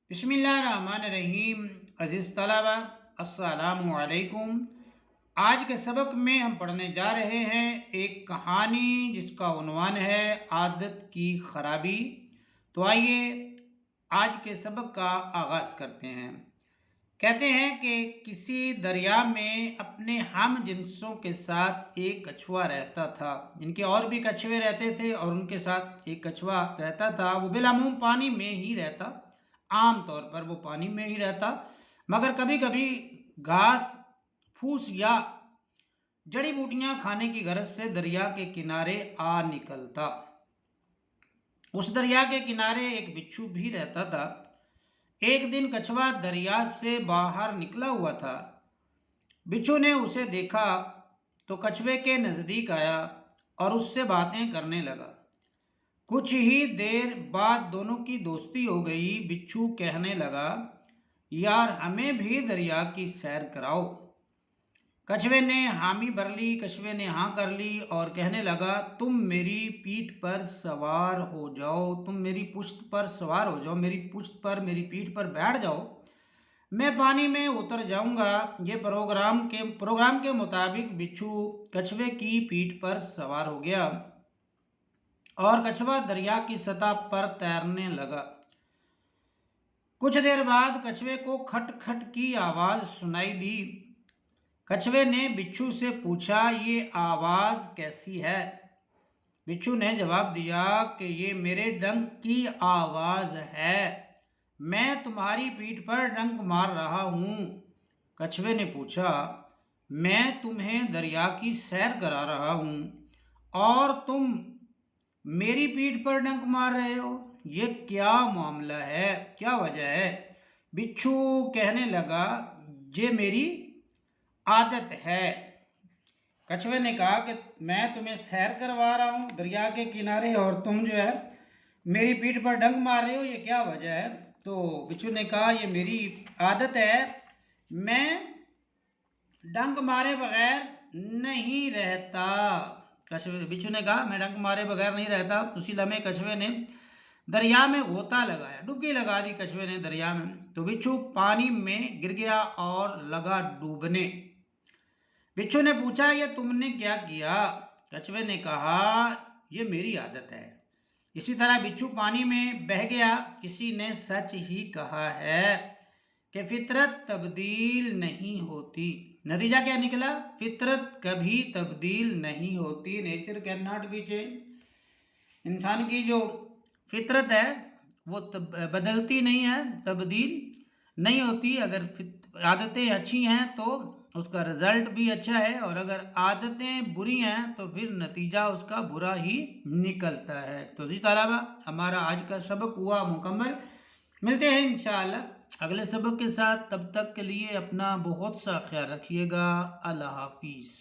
बिस्मिल्लाहिर्रहमानिर्रहीम। अज़ीज़ तलबा, अस्सलामु अलैकुम। आज के सबक में हम पढ़ने जा रहे हैं एक कहानी जिसका उन्वान है आदत की खराबी। तो आइए आज के सबक का आगाज़ करते हैं। कहते हैं कि किसी दरिया में अपने हम जिन्सों के साथ एक कछुआ रहता था। इनके और भी कछुए रहते थे और उनके साथ एक कछुआ रहता था। वो बिलामूम पानी में ही रहता, आम तौर पर वो पानी में ही रहता, मगर कभी कभी घास फूस या जड़ी बूटियां खाने की गरज से दरिया के किनारे आ निकलता। उस दरिया के किनारे एक बिच्छू भी रहता था। एक दिन कछुआ दरिया से बाहर निकला हुआ था। बिच्छू ने उसे देखा तो कछुए के नज़दीक आया और उससे बातें करने लगा। कुछ ही देर बाद दोनों की दोस्ती हो गई। बिच्छू कहने लगा, यार हमें भी दरिया की सैर कराओ। कछुए ने हामी भर ली, कछुए ने हाँ कर ली और कहने लगा, तुम मेरी पीठ पर सवार हो जाओ, तुम मेरी पुश्त पर सवार हो जाओ, मेरी पुश्त पर, मेरी पीठ पर बैठ जाओ, मैं पानी में उतर जाऊंगा। ये प्रोग्राम के मुताबिक बिच्छू कछुए की पीठ पर सवार हो गया और कछुआ दरिया की सतह पर तैरने लगा। कुछ देर बाद कछुए को खट खट की आवाज सुनाई दी। कछुए ने बिच्छू से पूछा, ये आवाज कैसी है? बिच्छू ने जवाब दिया कि ये मेरे डंक की आवाज है, मैं तुम्हारी पीठ पर डंक मार रहा हूं। कछुए ने पूछा, मैं तुम्हें दरिया की सैर करा रहा हूं और तुम मेरी पीठ पर डंक मार रहे हो, ये क्या मामला है, क्या वजह है? बिच्छू कहने लगा, ये मेरी आदत है। कछुए ने कहा कि मैं तुम्हें सैर करवा रहा हूँ दरिया के किनारे और तुम जो है मेरी पीठ पर डंक मार रहे हो, ये क्या वजह है? तो बिच्छू ने कहा, ये मेरी आदत है, मैं डंक मारे बगैर नहीं रहता। बिच्छू ने कहा, मैं डंक मारे बगैर नहीं रहता। उसी लम्हे कछुए ने दरिया में गोता लगाया, डुबकी लगा दी कछुए ने दरिया में। तो बिच्छू पानी में गिर गया और लगा डूबने। बिच्छू ने पूछा, ये तुमने क्या किया? कछुए ने कहा, ये मेरी आदत है। इसी तरह बिच्छू पानी में बह गया। किसी ने सच ही कहा है कि फितरत तब्दील नहीं होती। नतीजा क्या निकला? फितरत कभी तब्दील नहीं होती। Nature can not be change. इंसान की जो फितरत है वो बदलती नहीं है, तब्दील नहीं होती। अगर आदतें अच्छी हैं तो उसका रिजल्ट भी अच्छा है, और अगर आदतें बुरी हैं तो फिर नतीजा उसका बुरा ही निकलता है। तो जी तालाबा, हमारा आज का सबक हुआ मुकम्मल। मिलते हैं इंशाअल्लाह अगले सबक के साथ। तब तक के लिए अपना बहुत सा ख्याल रखिएगा। अल्लाह हाफिज़।